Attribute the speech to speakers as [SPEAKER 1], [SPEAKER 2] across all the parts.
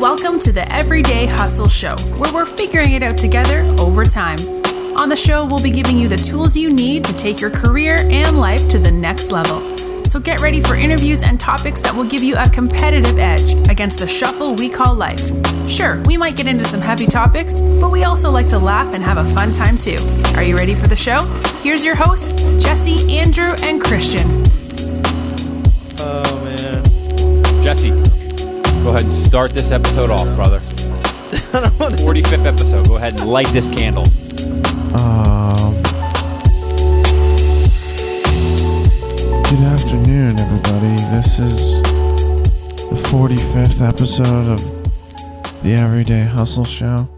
[SPEAKER 1] Welcome to the Everyday Hustle Show, where we're figuring it out together over time. On the show, we'll be giving you the tools you need to take your career and life to the next level. So get ready for interviews and topics that will give you a competitive edge against the shuffle we call life. Sure, we might get into some heavy topics, but we also like to laugh and have a fun time too. Are you ready for the show? Here's your hosts, Jesse, Andrew, and Christian.
[SPEAKER 2] Oh, man.
[SPEAKER 3] Jesse, go ahead and start this episode off, brother. 45th episode. Go ahead and light this candle.
[SPEAKER 2] Good afternoon, everybody. This is the 45th episode of the Everyday Hustle Show.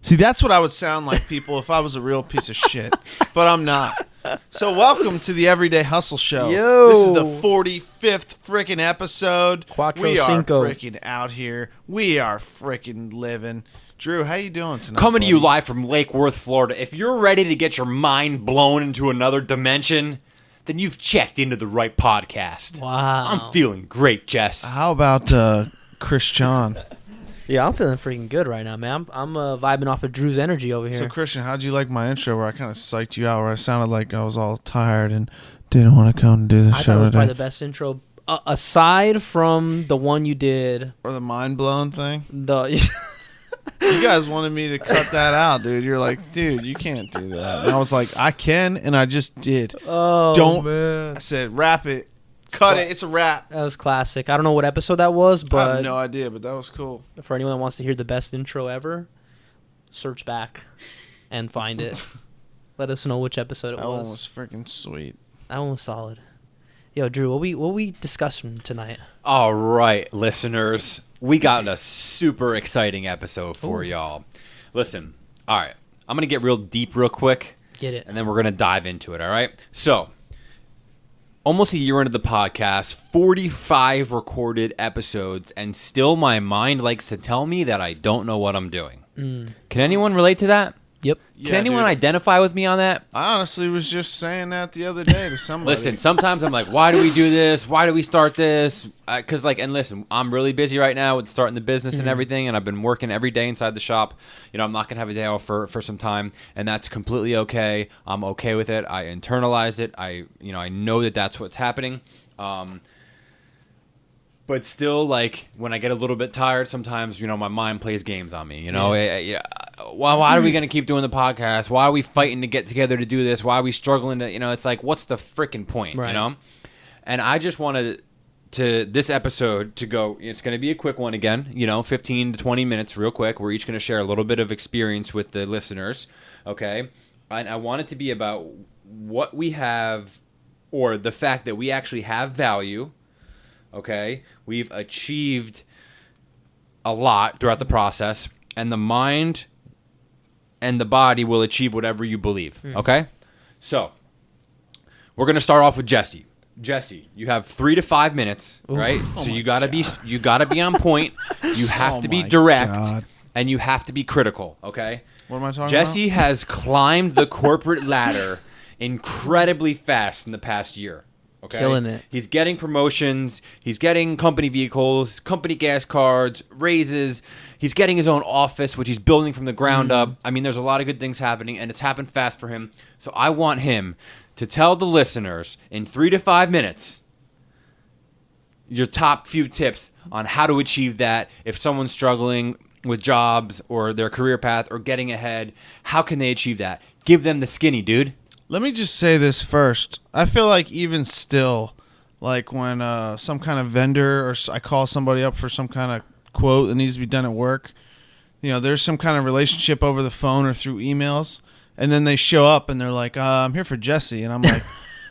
[SPEAKER 2] See, that's what I would sound like, people, if I was a real piece of shit. But I'm not. So welcome to the Everyday Hustle Show.
[SPEAKER 4] Yo.
[SPEAKER 2] This is the 45th freaking episode.
[SPEAKER 4] Cuatro
[SPEAKER 2] we are
[SPEAKER 4] Cinco.
[SPEAKER 2] freaking out here. We are freaking living. Drew, how you doing tonight?
[SPEAKER 3] Coming to
[SPEAKER 2] buddy?
[SPEAKER 3] you live from Lake Worth, Florida. If you're ready to get your mind blown into another dimension, then you've checked into the right podcast.
[SPEAKER 4] Wow.
[SPEAKER 3] I'm feeling great, Jess.
[SPEAKER 2] How about Christian?
[SPEAKER 4] Yeah, I'm feeling freaking good right now, man. I'm vibing off of Drew's energy over here.
[SPEAKER 2] So, Christian, how'd you like my intro where I kind of psyched you out, where I sounded like I was all tired and didn't want to come and do the
[SPEAKER 4] I thought
[SPEAKER 2] show
[SPEAKER 4] it was probably
[SPEAKER 2] today?
[SPEAKER 4] the best intro, aside from the one you did.
[SPEAKER 2] Or the mind-blown thing?
[SPEAKER 4] The
[SPEAKER 2] You guys wanted me to cut that out, dude. You're like, dude, you can't do that. And I was like, I can, and I just did.
[SPEAKER 4] oh
[SPEAKER 2] Don't.
[SPEAKER 4] man,
[SPEAKER 2] I said, wrap it. Cut it. It's a wrap.
[SPEAKER 4] that was classic. I don't know what episode that was,
[SPEAKER 2] I
[SPEAKER 4] but
[SPEAKER 2] have no idea, but that was cool.
[SPEAKER 4] for anyone that wants to hear the best intro ever, search back and find it. Let us know which episode it
[SPEAKER 2] That
[SPEAKER 4] was.
[SPEAKER 2] one was freaking sweet.
[SPEAKER 4] That one was solid. Yo, Drew, what we discussing tonight?
[SPEAKER 3] All right, listeners. We got a super exciting episode for y'all. Listen, all right. I'm going to get real deep real quick.
[SPEAKER 4] Get it?
[SPEAKER 3] And then we're going to dive into it, all right? So, almost a year into the podcast, 45 recorded episodes, and still my mind likes to tell me that I don't know what I'm doing. Can anyone relate to that?
[SPEAKER 4] Yep.
[SPEAKER 3] Can
[SPEAKER 2] Yeah,
[SPEAKER 3] anyone
[SPEAKER 2] dude.
[SPEAKER 3] identify with me on that?
[SPEAKER 2] I honestly was just saying that the other day to somebody.
[SPEAKER 3] Listen, sometimes I'm like, why do we do this? Why do we start this? Because, and listen, I'm really busy right now with starting the business and everything, and I've been working every day inside the shop. You know, I'm not going to have a day off for some time, and that's completely okay. I'm okay with it. I internalize it. I know that that's what's happening. But still, like, when I get a little bit tired, sometimes, my mind plays games on me. Why are we going to keep doing the podcast? Why are we fighting to get together to do this? Why are we struggling to, it's like, what's the freaking point,
[SPEAKER 4] Right.
[SPEAKER 3] And I just wanted to this episode to go, it's going to be a quick one again, 15 to 20 minutes real quick. We're each going to share a little bit of experience with the listeners, okay? And I want it to be about what we have, or the fact that we actually have value. Okay, we've achieved a lot throughout the process, and the mind and the body will achieve whatever you believe. Okay, so we're gonna start off with Jesse. Jesse, you have 3 to 5 minutes, right? So you gotta be on point. You have to be
[SPEAKER 2] my
[SPEAKER 3] direct,
[SPEAKER 2] God.
[SPEAKER 3] and you have to be critical. Okay.
[SPEAKER 2] What am I talking
[SPEAKER 3] Jesse has climbed the corporate ladder incredibly fast in the past year. Okay?
[SPEAKER 4] Killing it.
[SPEAKER 3] He's getting promotions. He's getting company vehicles, company gas cards, raises. He's getting his own office, which he's building from the ground up. I mean, there's a lot of good things happening, and it's happened fast for him. So I want him to tell the listeners in 3 to 5 minutes your top few tips on how to achieve that. If someone's struggling with jobs or their career path or getting ahead, how can they achieve that? Give them the skinny, dude.
[SPEAKER 2] Let me just say this first. I feel like even still, like when some kind of vendor or I call somebody up for some kind of quote that needs to be done at work, there's some kind of relationship over the phone or through emails, and then they show up and they're like, I'm here for Jesse. And I'm like,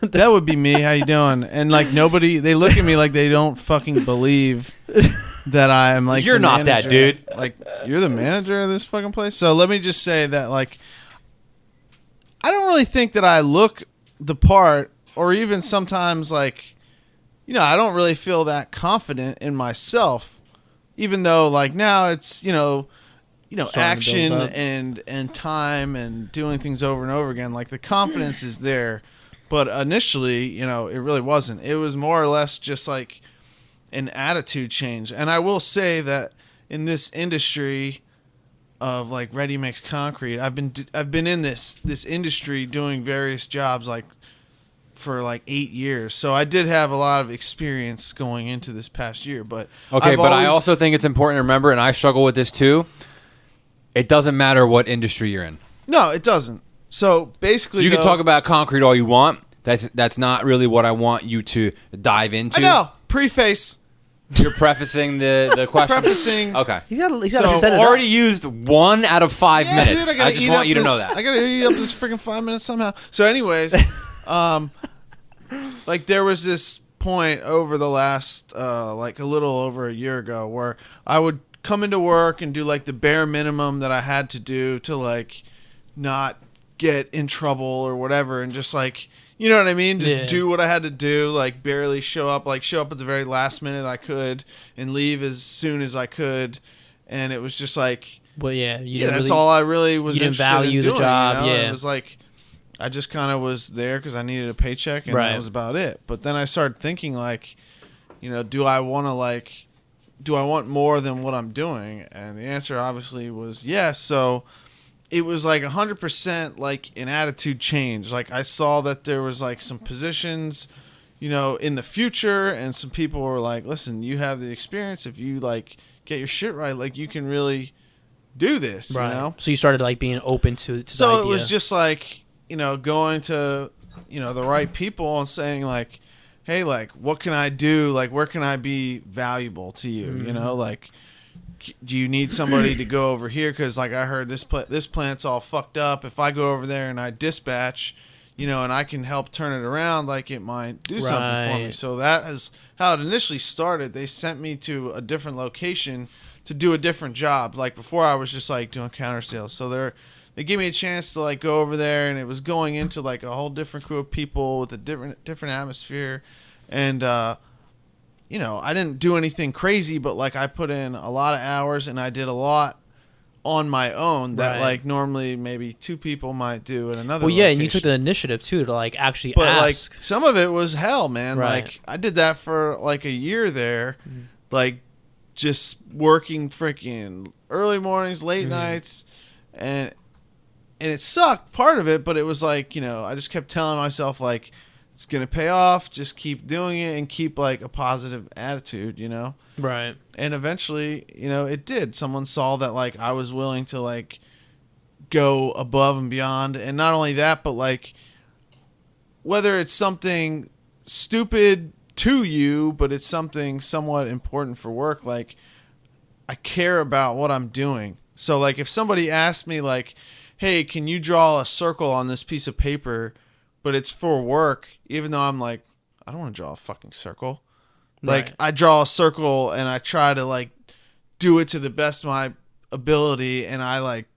[SPEAKER 2] that would be me. How you doing? And like they look at me like they don't fucking believe that I am like,
[SPEAKER 3] You're
[SPEAKER 2] the
[SPEAKER 3] not that
[SPEAKER 2] manager.
[SPEAKER 3] dude.
[SPEAKER 2] Like, you're the manager of this fucking place? So let me just say that, like, I don't really think that I look the part, or even sometimes, like, I don't really feel that confident in myself, even though, like, now it's,
[SPEAKER 4] Starting to
[SPEAKER 2] action
[SPEAKER 4] build up.
[SPEAKER 2] and time and doing things over and over again. Like, the confidence is there, but initially, it really wasn't. It was more or less just like an attitude change. And I will say that in this industry of like ready mix concrete, I've been in this industry doing various jobs like for like 8 years. So I did have a lot of experience going into this past year, but
[SPEAKER 3] Okay, I also think it's important to remember, and I struggle with this too. It doesn't matter what industry you're in.
[SPEAKER 2] No, it doesn't. So basically,
[SPEAKER 3] you can talk about concrete all you want. That's not really what I want you to dive into.
[SPEAKER 2] I know. Preface.
[SPEAKER 3] You're prefacing the question.
[SPEAKER 2] Prefacing.
[SPEAKER 3] Okay.
[SPEAKER 4] He's got to
[SPEAKER 2] So
[SPEAKER 4] set it
[SPEAKER 3] Already
[SPEAKER 4] up.
[SPEAKER 3] used 1 out of 5 minutes.
[SPEAKER 2] Dude,
[SPEAKER 3] I just want you to know that.
[SPEAKER 2] I gotta eat up this freaking 5 minutes somehow. So, anyways, like there was this point over the last like a little over a year ago where I would come into work and do like the bare minimum that I had to do to like not get in trouble or whatever, and just like, you know what I mean, just do what I had to do, like barely show up at the very last minute I could and leave as soon as I could. And it was just like,
[SPEAKER 4] well,
[SPEAKER 2] that's all I really was.
[SPEAKER 4] You didn't
[SPEAKER 2] interested
[SPEAKER 4] value
[SPEAKER 2] in
[SPEAKER 4] the
[SPEAKER 2] doing,
[SPEAKER 4] job.
[SPEAKER 2] you know?
[SPEAKER 4] Yeah,
[SPEAKER 2] It was like I just kind of was there because I needed a paycheck, and
[SPEAKER 4] right.
[SPEAKER 2] that was about it. But then I started thinking, like, you know, do I want more than what I'm doing? And the answer obviously was yes. So it was like 100% like an attitude change. Like I saw that there was like some positions, you know, in the future, and some people were like, listen, you have the experience. If you like get your shit right, like you can really do this,
[SPEAKER 4] right.
[SPEAKER 2] you know?
[SPEAKER 4] So you started like being open to
[SPEAKER 2] So
[SPEAKER 4] the
[SPEAKER 2] it
[SPEAKER 4] idea.
[SPEAKER 2] was just like, you know, going to, you know, the right people and saying like, hey, like, what can I do? Like, where can I be valuable to you?
[SPEAKER 4] Mm-hmm.
[SPEAKER 2] You know, like, do you need somebody to go over here? Because, like, I heard this plant's all fucked up. If I go over there and I dispatch, you know, and I can help turn it around, like, it might do something for me. So that is how it initially started. They sent me to a different location to do a different job. Like, before I was just, like, doing counter sales. So they gave me a chance to, like, go over there, and it was going into, like, a whole different group of people with a different atmosphere. And, you know, I didn't do anything crazy, but like I put in a lot of hours, and I did a lot on my own that like normally maybe 2 people might do in another location.
[SPEAKER 4] and you took the initiative too to like actually
[SPEAKER 2] but
[SPEAKER 4] ask.
[SPEAKER 2] Like some of it was hell, man.
[SPEAKER 4] Right.
[SPEAKER 2] Like I did that for like a year there, like just working freaking early mornings, late nights, and it sucked part of it, but it was like, you know, I just kept telling myself like, it's going to pay off. Just keep doing it and keep like a positive attitude, you know?
[SPEAKER 4] Right.
[SPEAKER 2] And eventually, you know, it did. Someone saw that like I was willing to like go above and beyond. And not only that, but like whether it's something stupid to you, but it's something somewhat important for work, like I care about what I'm doing. So like if somebody asked me like, hey, can you draw a circle on this piece of paper, but it's for work, even though I'm like, I don't want to draw a fucking circle. Like,
[SPEAKER 4] Right.
[SPEAKER 2] I draw a circle and I try to, like, do it to the best of my ability, and I, like,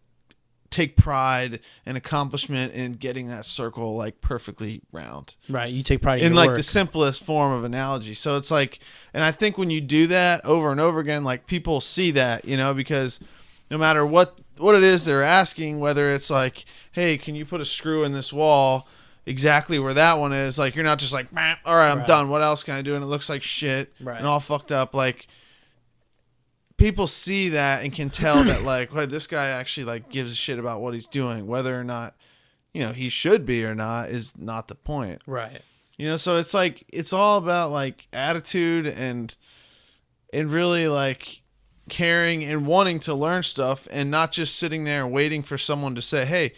[SPEAKER 2] take pride and accomplishment in getting that circle, like, perfectly round.
[SPEAKER 4] Right. You take pride in
[SPEAKER 2] In,
[SPEAKER 4] your
[SPEAKER 2] like,
[SPEAKER 4] work.
[SPEAKER 2] the simplest form of analogy. So it's like, and I think when you do that over and over again, like, people see that, you know, because no matter what it is they're asking, whether it's like, hey, can you put a screw in this wall exactly where that one is, like you're not just like, all right, I'm done, what else can I do? And it looks like shit and all fucked up. Like people see that and can tell that like, well, this guy actually like gives a shit about what he's doing. Whether or not, you know, he should be or not is not the point.
[SPEAKER 4] Right.
[SPEAKER 2] You know, so it's like it's all about like attitude and really like caring and wanting to learn stuff, and not just sitting there and waiting for someone to say, hey,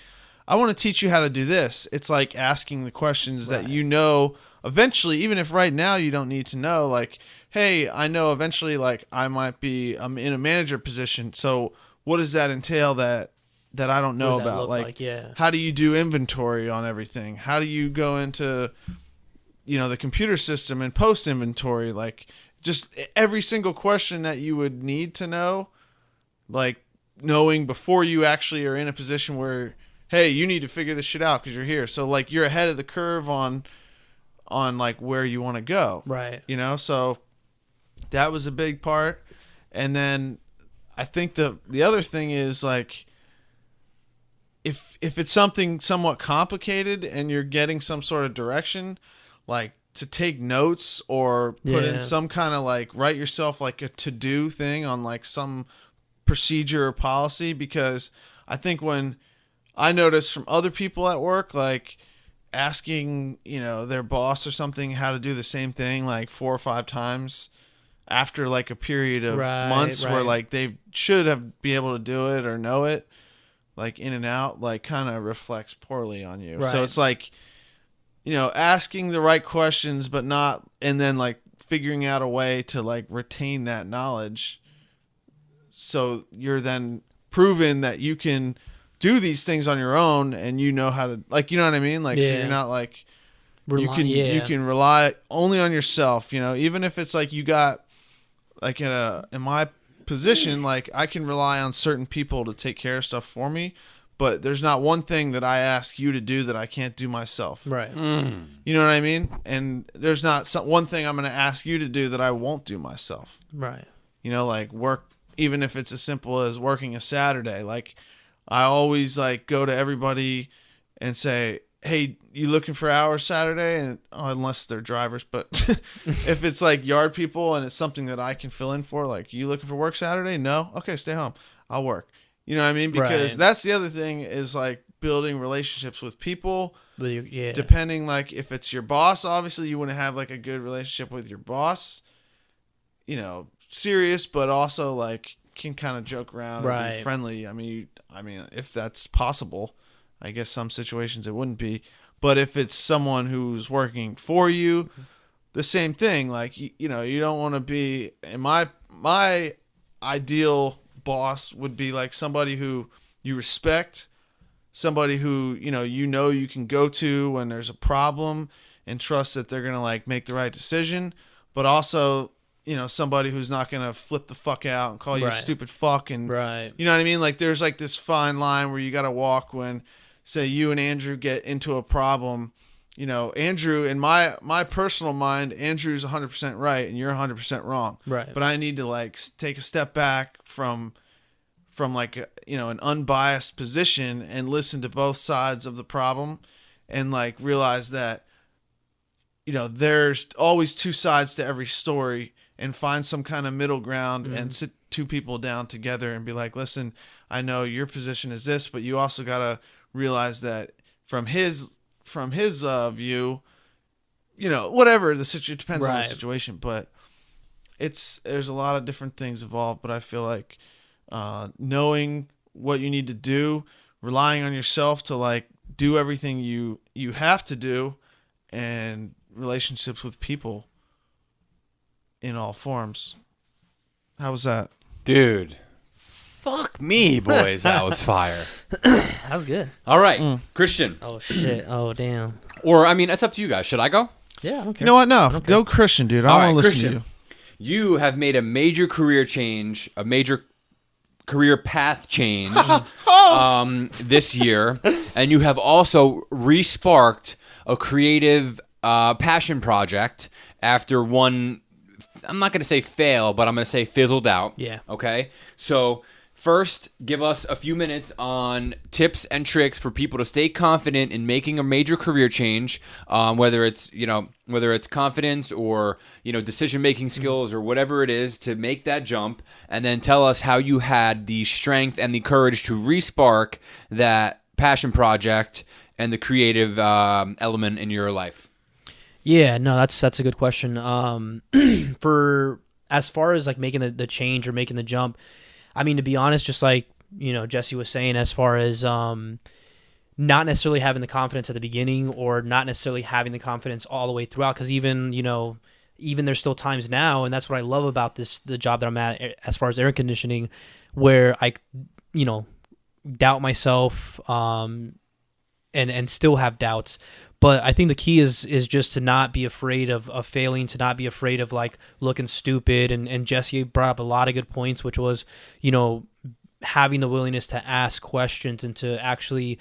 [SPEAKER 2] I want to teach you how to do this. It's like asking the questions that you know eventually, even if right now you don't need to know, like, hey, I know eventually like I'm in a manager position. So what does that entail that I don't know
[SPEAKER 4] What does that
[SPEAKER 2] about?
[SPEAKER 4] look
[SPEAKER 2] Like,
[SPEAKER 4] like? Yeah.
[SPEAKER 2] how do you do inventory on everything? How do you go into, you know, the computer system and post inventory? Like just every single question that you would need to know, like knowing before you actually are in a position where, hey, you need to figure this shit out because you're here. So like you're ahead of the curve on like where you want to go.
[SPEAKER 4] Right.
[SPEAKER 2] You know, so that was a big part. And then I think the other thing is like if it's something somewhat complicated and you're getting some sort of direction, like to take notes or put
[SPEAKER 4] Yeah.
[SPEAKER 2] in some kind of like write yourself like a to-do thing on like some procedure or policy, because I think when I notice from other people at work, like asking, their boss or something how to do the same thing like 4 or 5 times after like a period of months where like they should have be able to do it or know it like in and out, like kind of reflects poorly on you.
[SPEAKER 4] Right.
[SPEAKER 2] So it's like, asking the right questions, but not, and then like figuring out a way to like retain that knowledge. So you're then proven that you can do these things on your own, and you know how to, like, you know what I mean? Like, so you're not like, you can rely only on yourself, even if it's like you got like in my position, like I can rely on certain people to take care of stuff for me, but there's not one thing that I ask you to do that I can't do myself.
[SPEAKER 4] Right.
[SPEAKER 2] You know what I mean? And there's not one thing I'm going to ask you to do that I won't do myself.
[SPEAKER 4] Right.
[SPEAKER 2] Like work, even if it's as simple as working a Saturday. Like I always like go to everybody and say, hey, you looking for hours Saturday? And unless they're drivers, but if it's like yard people and it's something that I can fill in for, like, you looking for work Saturday? No? Okay, stay home. I'll work. You know what I mean? Because that's the other thing is like building relationships with people.
[SPEAKER 4] Yeah.
[SPEAKER 2] Depending, like if it's your boss, obviously you want to have like a good relationship with your boss. Serious, but also like can kind of joke around and be friendly. I mean, if that's possible. I guess some situations it wouldn't be. But if it's someone who's working for you, the same thing. Like, you don't want to be, in my ideal boss would be like somebody who you respect, somebody who, you can go to when there's a problem and trust that they're going to like make the right decision, but also, somebody who's not going to flip the fuck out and call you a stupid fuck. And you know what I mean? Like there's like this fine line where you got to walk when, say, you and Andrew get into a problem. Andrew, in my personal mind, Andrew's 100% right and you're 100% wrong.
[SPEAKER 4] Right.
[SPEAKER 2] But I need to like take a step back from like, an unbiased position and listen to both sides of the problem and like realize that, there's always 2 sides to every story, and find some kind of middle ground and sit 2 people down together and be like, listen, I know your position is this, but you also got to realize that from his view, whatever the situation, depends on the situation, but there's a lot of different things involved. But I feel like knowing what you need to do, relying on yourself to like do everything you have to do, and relationships with people in all forms. How was that?
[SPEAKER 3] Dude, fuck me, boys. That was fire.
[SPEAKER 4] That was good.
[SPEAKER 3] All right, Christian.
[SPEAKER 4] Oh, shit. Oh, damn.
[SPEAKER 3] Or, it's up to you guys. Should I go?
[SPEAKER 4] Yeah, I don't care.
[SPEAKER 2] You know what? No, go Christian, dude. I don't want to listen
[SPEAKER 3] Christian,
[SPEAKER 2] to you.
[SPEAKER 3] You have made a major career change, a major career path change this year, and you have also re-sparked a creative passion project after one, I'm not going to say fail, but I'm going to say fizzled out.
[SPEAKER 4] Yeah.
[SPEAKER 3] Okay? So first, give us a few minutes on tips and tricks for people to stay confident in making a major career change, whether it's confidence or, decision-making skills or whatever it is to make that jump, and then tell us how you had the strength and the courage to re-spark that passion project and the creative element in your life.
[SPEAKER 4] Yeah, no, that's a good question. For as far as like making the change or making the jump, to be honest, just like, Jesse was saying, as far as not necessarily having the confidence at the beginning or not necessarily having the confidence all the way throughout, because even there's still times now, and that's what I love about the job that I'm at as far as air conditioning, where I, doubt myself and still have doubts. But I think the key is just to not be afraid of failing, to not be afraid of like looking stupid. And Jesse brought up a lot of good points, which was, having the willingness to ask questions and to actually,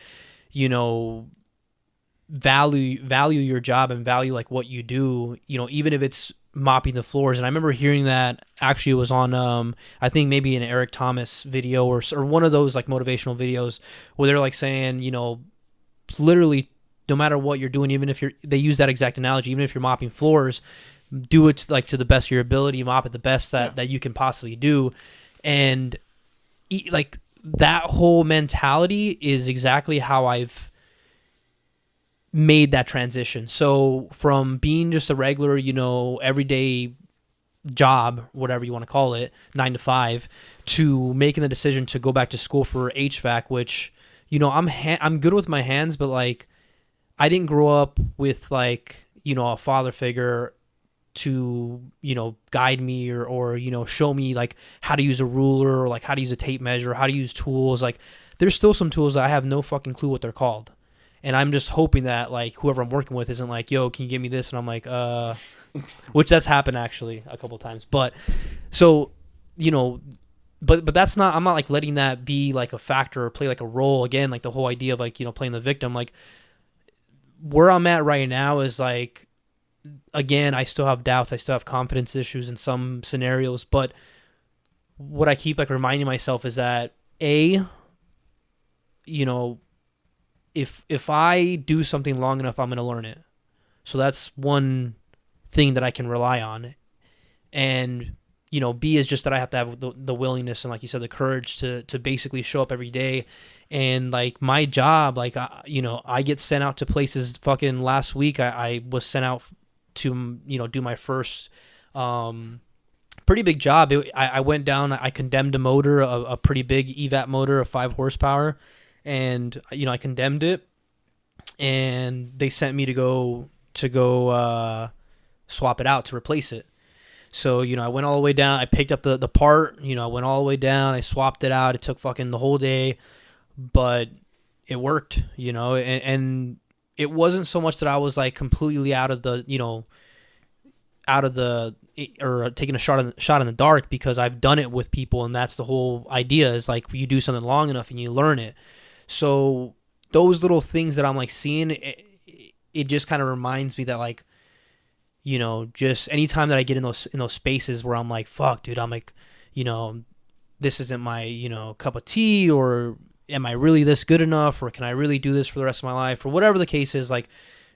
[SPEAKER 4] value your job and value like what you do, even if it's mopping the floors. And I remember hearing that actually it was on, I think maybe an Eric Thomas video or one of those like motivational videos where they're like saying, literally no matter what you're doing, even if they use that exact analogy, even if you're mopping floors, do it like to the best of your ability, mop it the best that you can possibly do. And like that whole mentality is exactly how I've made that transition. So from being just a regular, everyday job, whatever you want to call it, 9 to 5, to making the decision to go back to school for HVAC, which, I'm good with my hands, but like I didn't grow up with like, a father figure to, guide me or show me like how to use a ruler or like how to use a tape measure, how to use tools. Like there's still some tools that I have no fucking clue what they're called. And I'm just hoping that like whoever I'm working with isn't like, yo, can you give me this? And I'm like, which that's happened actually a couple times. But so, but that's not, I'm not like letting that be like a factor or play like a role. Again, like the whole idea of like, playing the victim, like where I'm at right now is like, again, I still have doubts. I still have confidence issues in some scenarios, but what I keep like reminding myself is that if I do something long enough, I'm going to learn it. So that's one thing that I can rely on. And, B is just that I have to have the willingness and, like you said, the courage to basically show up every day. And like my job, like, I get sent out to places. Fucking last week, I was sent out to, do my first pretty big job. I went down, I condemned a motor, a pretty big EVAT motor of 5 horsepower. And, I condemned it, and they sent me to go swap it out to replace it. So, I went all the way down. I picked up the part, I went all the way down. I swapped it out. It took fucking the whole day, but it worked, and it wasn't so much that I was like completely out of the, or taking a shot in the dark, because I've done it with people. And that's the whole idea, is like you do something long enough and you learn it. So those little things that I'm like seeing, it just kind of reminds me that like, just anytime that I get in those spaces where I'm like, fuck, dude, I'm like, this isn't my, cup of tea, or am I really this good enough, or can I really do this for the rest of my life, or whatever the case is, like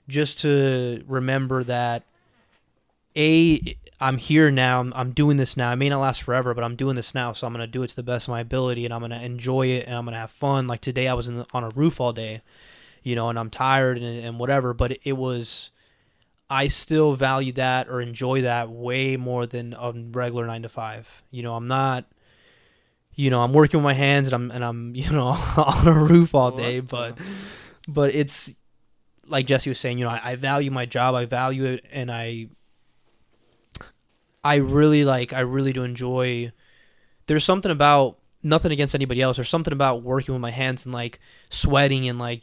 [SPEAKER 4] just to remember that I'm here now, I'm doing this now. It may not last forever, but I'm doing this now, so I'm going to do it to the best of my ability, and I'm going to enjoy it, and I'm going to have fun. Like today I was on a roof all day, and I'm tired and whatever, but it was, I still value that or enjoy that way more than a regular 9 to 5. I'm not, I'm working with my hands, and I'm on a roof all day, but it's like Jesse was saying, I value my job, I value it, and I really do enjoy. There's something about, nothing against anybody else, there's something about working with my hands and like sweating and like,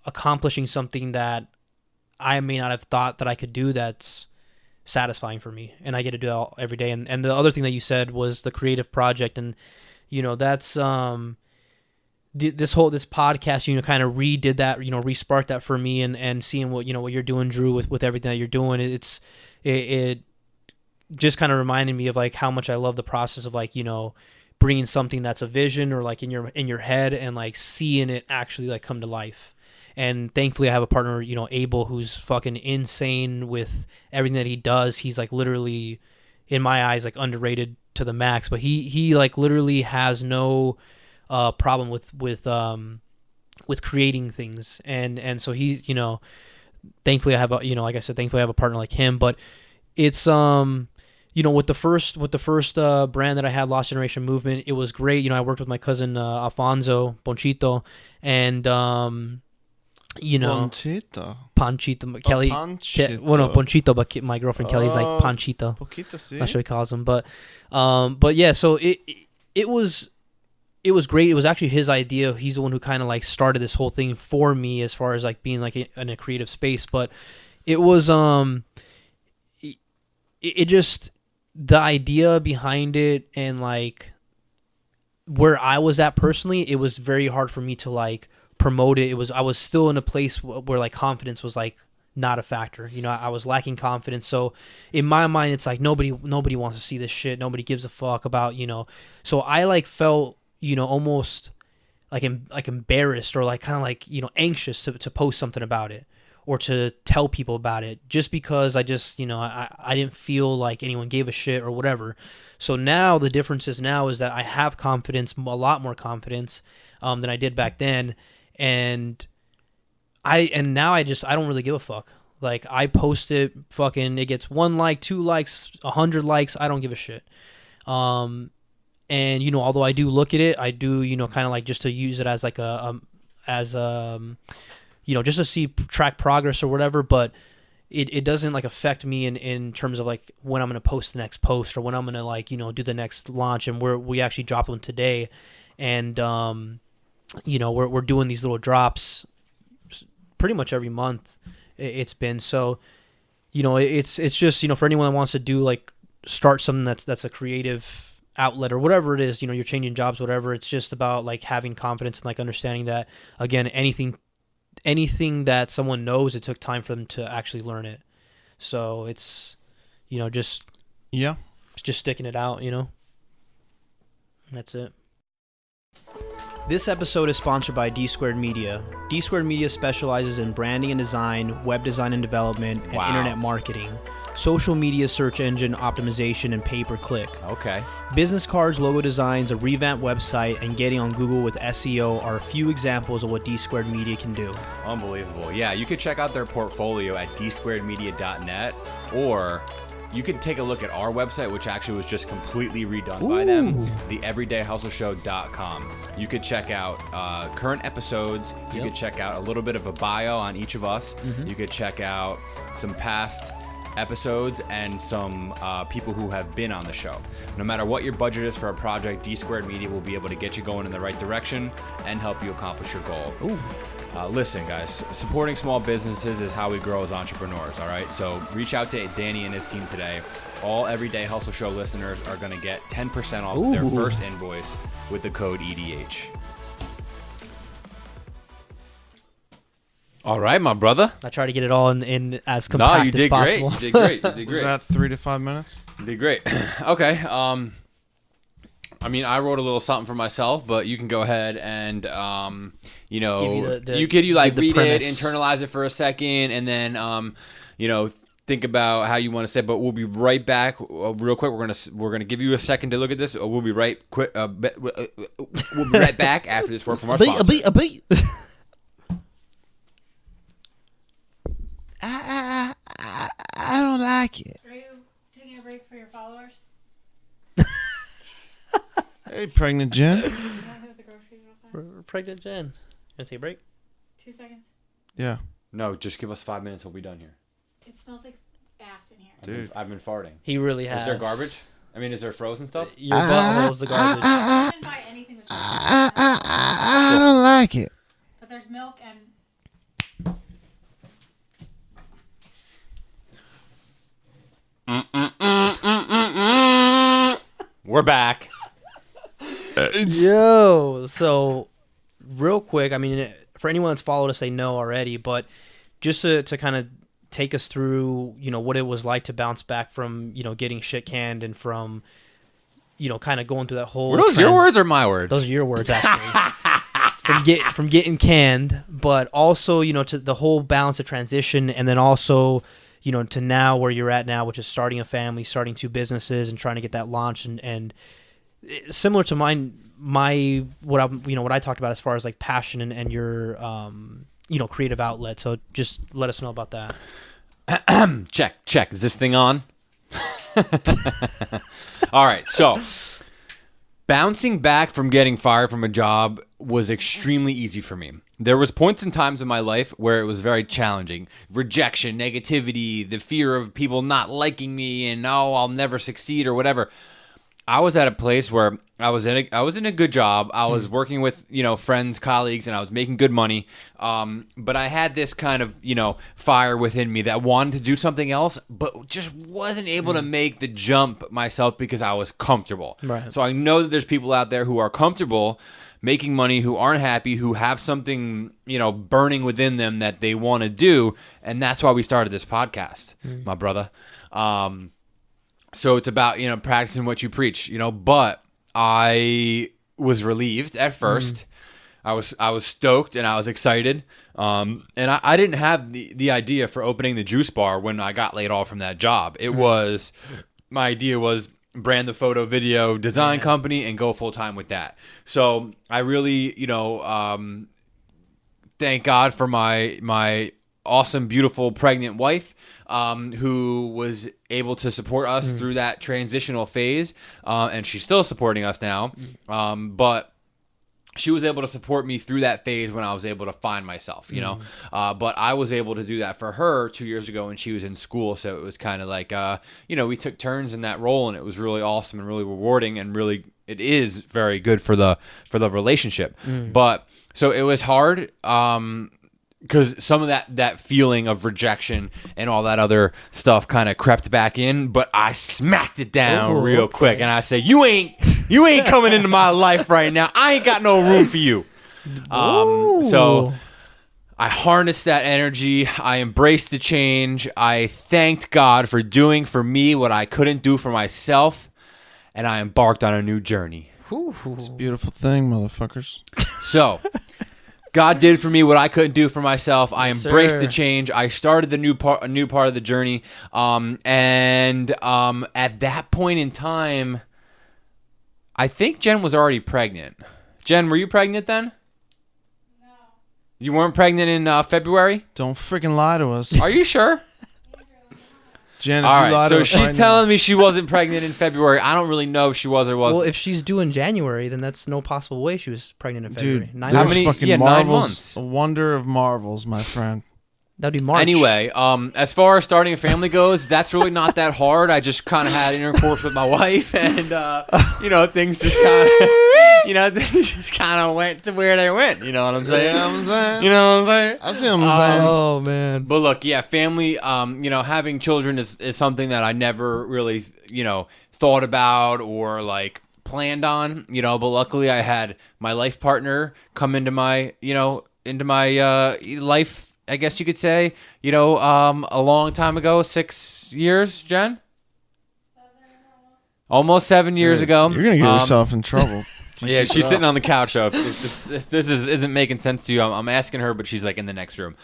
[SPEAKER 4] accomplishing something that I may not have thought that I could do, that's satisfying for me, and I get to do it every day. And the other thing that you said was the creative project, and that's this podcast, kind of redid that, re-sparked that for me, and seeing what what you're doing, Drew, with everything that you're doing, it just kind of reminded me of like how much I love the process of like bringing something that's a vision, or like in your head, and like seeing it actually like come to life. And thankfully I have a partner, Abel, who's fucking insane with everything that he does. He's like literally, in my eyes, like underrated to the max, but he like literally has no problem with creating things. And so he's, thankfully I have like I said, thankfully I have a partner like him. But it's with the first brand that I had, Lost Generation Movement, it was great. I worked with my cousin Alfonso Ponchito, and Panchito Kelly.
[SPEAKER 2] Panchito.
[SPEAKER 4] Well, no, Ponchito, but my girlfriend Kelly's like Panchito.
[SPEAKER 2] Poquito, sí.
[SPEAKER 4] That's what he calls him. But yeah. So it was great. It was actually his idea. He's the one who kind of like started this whole thing for me, as far as like being like in a creative space. But it was it just, the idea behind it, and like where I was at personally, it was very hard for me to like promote it. I was still in a place where like confidence was like not a factor. I was lacking confidence. So in my mind, it's like nobody wants to see this shit. Nobody gives a fuck about, So I like felt, almost, like embarrassed or like kind of like, you know, anxious to post something about it or to tell people about it, just because I just, you know, I didn't feel like anyone gave a shit or whatever. So now the difference is that I have confidence, a lot more confidence than I did back then. And now I don't really give a fuck. Like, I post it, fucking, it gets 1 like, 2 likes, 100 likes. I don't give a shit. And, you know, although I do look at it, I do, you know, kind of like just to use it as like you know, just to track progress or whatever, but it doesn't like affect me in terms of like when I'm going to post the next post or when I'm going to like, you know, do the next launch. And we actually dropped one today, and, you know, we're doing these little drops pretty much every month. It's been, so, you know, it's just, you know, for anyone that wants to do like start something that's a creative outlet or whatever it is, you know, you're changing jobs, whatever. It's just about like having confidence and like understanding that, again, anything that someone knows, it took time for them to actually learn it. So it's, you know, just sticking it out, you know. That's it. This episode is sponsored by D Squared Media. D Squared Media specializes in branding and design, web design and development, and internet marketing, social media search engine optimization, and pay-per-click.
[SPEAKER 3] Okay.
[SPEAKER 4] Business cards, logo designs, a revamped website, and getting on Google with SEO are a few examples of what D Squared Media can do.
[SPEAKER 3] Unbelievable. Yeah, you could check out their portfolio at dsquaredmedia.net, or you could take a look at our website, which actually was just completely redone by them, theeverydayhustleshow.com. You could check out current episodes. You could check out a little bit of a bio on each of us. Mm-hmm. You could check out some past episodes and some people who have been on the show. No matter what your budget is for a project, D Squared Media will be able to get you going in the right direction and help you accomplish your goal. Listen, guys, supporting small businesses is how we grow as entrepreneurs, all right? So reach out to Danny and his team today. All Everyday Hustle Show listeners are going to get 10% off their first invoice with the code EDH. All right, my brother.
[SPEAKER 4] I try to get it all in as compact as possible.
[SPEAKER 3] You did great.
[SPEAKER 2] Was that 3 to 5 minutes?
[SPEAKER 3] You did great. Okay. I mean, I wrote a little something for myself, but you can go ahead and, you know, you could read it, internalize it for a second, and then, you know, think about how you want to say it. But we'll be right back, real quick. We're gonna give you a second to look at this. We'll be right quick. We'll be right back after this word from our sponsor.
[SPEAKER 2] I don't like it.
[SPEAKER 5] Are you taking a break for your followers?
[SPEAKER 2] Hey, pregnant Jen.
[SPEAKER 5] Can I hit the groceries real fast?
[SPEAKER 4] We're pregnant Jen. Gonna take a break?
[SPEAKER 5] 2 seconds.
[SPEAKER 2] Yeah.
[SPEAKER 3] No, just give us 5 minutes. We'll be done here.
[SPEAKER 5] It smells like ass in here.
[SPEAKER 2] Dude.
[SPEAKER 3] I've been farting.
[SPEAKER 4] He really has.
[SPEAKER 3] Is there garbage? I mean, is there frozen stuff?
[SPEAKER 4] Your butthole's the garbage.
[SPEAKER 5] I didn't buy anything with
[SPEAKER 2] I don't like it.
[SPEAKER 5] but there's milk and
[SPEAKER 3] We're back.
[SPEAKER 4] Yo, so real quick, I mean, for anyone that's followed us, they know already, but just to kind of take us through, you know, what it was like to bounce back from, you know, getting shit canned and from, you know, kind of going through that whole.
[SPEAKER 3] Were those your words or my words?
[SPEAKER 4] Those are your words, actually. from getting canned, but also, you know, to the whole balance of transition, and then also, you know, to now where you're at now, which is starting a family, starting 2 businesses, and trying to get that launched, and similar to what I talked about as far as like passion and your you know, creative outlet. So just let us know about that.
[SPEAKER 3] Check. Is this thing on? All right. So bouncing back from getting fired from a job was extremely easy for me. There was points and times in my life where it was very challenging. Rejection, negativity, the fear of people not liking me, and I'll never succeed or whatever. I was at a place where I was in a good job. I was working with, you know, friends, colleagues, and I was making good money. But I had this kind of, you know, fire within me that wanted to do something else, but just wasn't able to make the jump myself because I was comfortable.
[SPEAKER 4] Right.
[SPEAKER 3] So I know that there's people out there who are comfortable making money, who aren't happy, who have something, you know, burning within them that they want to do. And that's why we started this podcast, my brother. So it's about, you know, practicing what you preach, you know, but I was relieved at first. I was stoked and I was excited. And I didn't have the idea for opening the juice bar when I got laid off from that job. It was, my idea was brand the photo video design company and go full time with that. So I really, thank God for my awesome, beautiful, pregnant wife, who was able to support us through that transitional phase. And she's still supporting us now. But she was able to support me through that phase when I was able to find myself, but I was able to do that for her 2 years ago when she was in school. So it was kind of like, we took turns in that role, and it was really awesome and really rewarding, and really, it is very good for the relationship. But so it was hard, because some of that feeling of rejection and all that other stuff kind of crept back in, but I smacked it down real quick, and I said, "You ain't coming into my life right now. I ain't got no room for you." So I harnessed that energy. I embraced the change. I thanked God for doing for me what I couldn't do for myself, and I embarked on a new journey.
[SPEAKER 2] It's a beautiful thing, motherfuckers.
[SPEAKER 3] So God did for me what I couldn't do for myself. I embraced the change. I started a new part of the journey. And at that point in time, I think Jen was already pregnant. Jen, were you pregnant then?
[SPEAKER 5] No.
[SPEAKER 3] You weren't pregnant in February?
[SPEAKER 2] Don't freaking lie to us.
[SPEAKER 3] Are you sure?
[SPEAKER 2] Jen, if
[SPEAKER 3] All
[SPEAKER 2] you lie
[SPEAKER 3] right,
[SPEAKER 2] to
[SPEAKER 3] so
[SPEAKER 2] us
[SPEAKER 3] she's
[SPEAKER 2] right
[SPEAKER 3] telling me she wasn't pregnant in February. I don't really know if she was or wasn't.
[SPEAKER 4] Well, if she's due in January, then that's no possible way she was pregnant in
[SPEAKER 2] now.
[SPEAKER 4] February.
[SPEAKER 2] Dude,
[SPEAKER 4] 9
[SPEAKER 3] How
[SPEAKER 2] there's
[SPEAKER 4] months.
[SPEAKER 3] many-
[SPEAKER 2] fucking
[SPEAKER 3] 9
[SPEAKER 2] marvels,
[SPEAKER 3] months.
[SPEAKER 2] a wonder of marvels, my friend.
[SPEAKER 4] That'd be March.
[SPEAKER 3] Anyway, as far as starting a family goes, that's really not that hard. I just kind of had intercourse with my wife, and things just kind of, things just kind of went to where they went. You know what I'm saying?
[SPEAKER 2] You know what I'm saying?
[SPEAKER 3] You know what I'm saying?
[SPEAKER 2] I see what I'm saying.
[SPEAKER 4] Oh man.
[SPEAKER 3] But look, yeah, family, having children is something that I never really, thought about or like planned on, but luckily I had my life partner come into my life, I guess you could say, a long time ago, 6 years, Jen? Almost 7 years ago.
[SPEAKER 2] You're going to get yourself in trouble.
[SPEAKER 3] Yeah, she's sitting on the couch. So if this isn't making sense to you, I'm asking her, but she's like in the next room.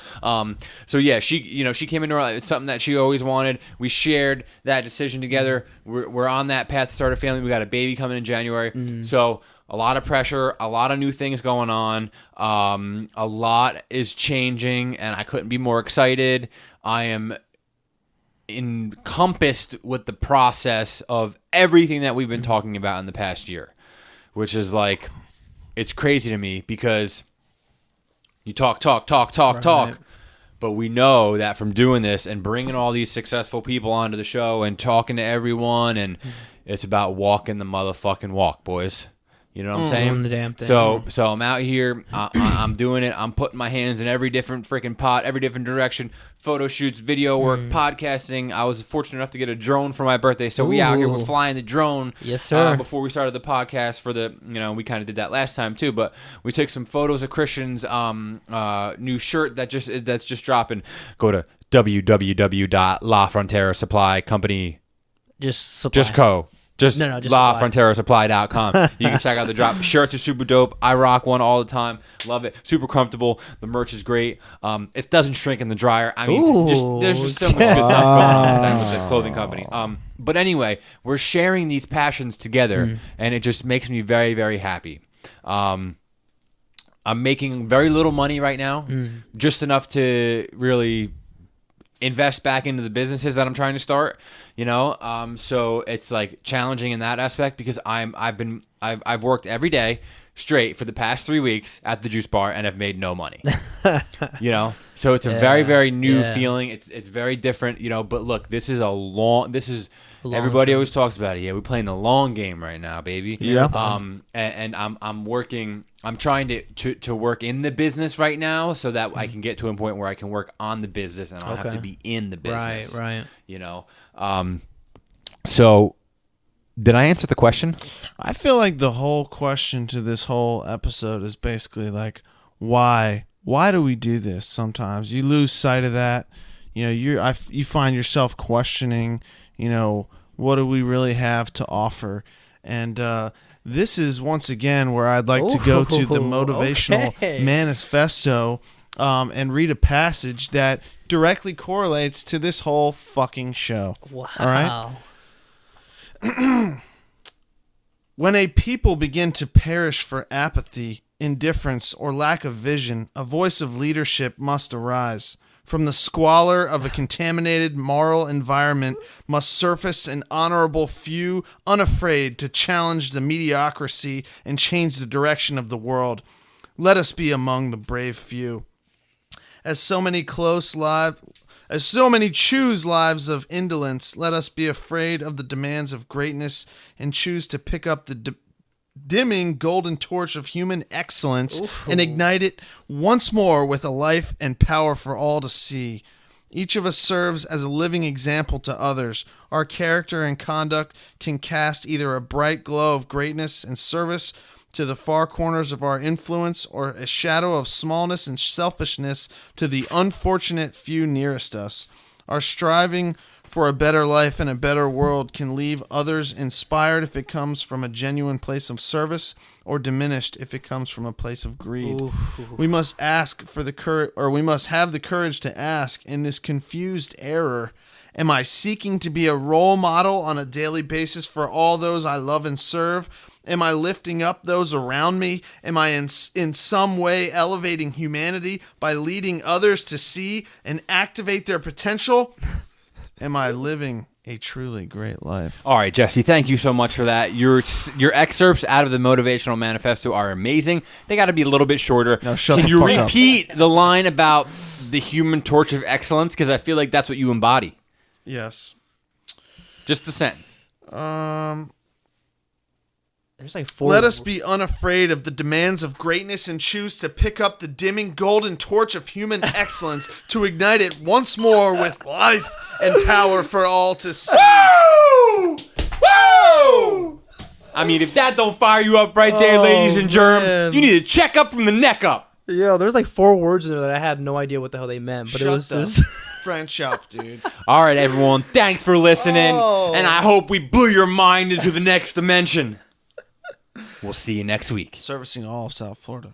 [SPEAKER 3] So yeah, she came into our life. It's something that she always wanted. We shared that decision together. We're on that path to start a family. We got a baby coming in January. So a lot of pressure, a lot of new things going on. A lot is changing, and I couldn't be more excited. I am encompassed with the process of everything that we've been talking about in the past year, which is like, it's crazy to me because you talk, but we know that from doing this and bringing all these successful people onto the show and talking to everyone, and it's about walking the motherfucking walk, boys. You know what I'm saying?
[SPEAKER 4] Doing the damn thing.
[SPEAKER 3] So I'm out here. I'm doing it. I'm putting my hands in every different freaking pot, every different direction. Photo shoots, video work, podcasting. I was fortunate enough to get a drone for my birthday, so we out here. We're
[SPEAKER 4] Ooh.
[SPEAKER 3] flying the drone.
[SPEAKER 4] Yes, sir.
[SPEAKER 3] Before we started the podcast, for the we kind of did that last time too. But we took some photos of Christian's new shirt that's just dropping. Go to www.lafrontera
[SPEAKER 4] Just supply.
[SPEAKER 3] Just co. Just
[SPEAKER 4] supply.
[SPEAKER 3] LaFronteraSupply.com. You can check out the drop. Shirts are super dope. I rock one all the time. Love it. Super comfortable. The merch is great. It doesn't shrink in the dryer. I mean, there's just so much good stuff going on with the clothing company. But anyway, we're sharing these passions together, and it just makes me very, very happy. I'm making very little money right now, just enough to really invest back into the businesses that I'm trying to start, so it's like challenging in that aspect because I've worked every day straight for the past 3 weeks at the juice bar and have made no money. So it's a very, very new feeling. It's very different, but look, everybody always talks about it. Yeah, we're playing the long game right now, baby.
[SPEAKER 2] Yeah.
[SPEAKER 3] And I'm working. I'm trying to work in the business right now so that I can get to a point where I can work on the business and I don't have to be in the business.
[SPEAKER 4] Right.
[SPEAKER 3] So did I answer the question?
[SPEAKER 2] I feel like the whole question to this whole episode is basically like, why? Why do we do this? Sometimes you lose sight of that. You find yourself questioning, what do we really have to offer? And this is once again where I'd like to go to the motivational manifesto and read a passage that directly correlates to this whole fucking show.
[SPEAKER 4] Wow.
[SPEAKER 2] All right? When a people begin to perish for apathy, indifference, or lack of vision, a voice of leadership must arise. From the squalor of a contaminated moral environment must surface an honorable few, unafraid to challenge the mediocrity and change the direction of the world. Let us be among the brave few. As so many choose lives of indolence, let us be afraid of the demands of greatness and choose to pick up the dimming golden torch of human excellence and ignite it once more with a life and power for all to see. Each of us serves as a living example to others. Our character and conduct can cast either a bright glow of greatness and service to the far corners of our influence, or a shadow of smallness and selfishness to the unfortunate few nearest us. Our striving for a better life and a better world can leave others inspired if it comes from a genuine place of service, or diminished if it comes from a place of greed. We must ask for the courage, or we must have the courage to ask in this confused error: am I seeking to be a role model on a daily basis for all those I love and serve? Am I lifting up those around me? Am I in some way elevating humanity by leading others to see and activate their potential? Am I living a truly great life?
[SPEAKER 3] All right, Jesse, thank you so much for that. Your excerpts out of the Motivational Manifesto are amazing. They got to be a little bit shorter.
[SPEAKER 2] No, shut
[SPEAKER 3] Can
[SPEAKER 2] the
[SPEAKER 3] you
[SPEAKER 2] fuck up.
[SPEAKER 3] repeat the line about the human torch of excellence? Because I feel like that's what you embody.
[SPEAKER 2] Yes.
[SPEAKER 3] Just a sentence.
[SPEAKER 4] There's like four.
[SPEAKER 2] Let us be unafraid of the demands of greatness and choose to pick up the dimming golden torch of human excellence to ignite it once more with life and power for all to see.
[SPEAKER 3] Woo! Woo! I mean, if that don't fire you up right there, ladies and germs,
[SPEAKER 4] man.
[SPEAKER 3] you need to check up from the neck up.
[SPEAKER 4] Yeah, there's like 4 words in there that I had no idea what the hell they meant, but
[SPEAKER 2] Shut
[SPEAKER 4] it was
[SPEAKER 2] the
[SPEAKER 4] just.
[SPEAKER 2] French up, dude.
[SPEAKER 3] All right, everyone. Thanks for listening.
[SPEAKER 2] Oh.
[SPEAKER 3] And I hope we blew your mind into the next dimension. We'll see you next week.
[SPEAKER 2] Servicing all of South Florida.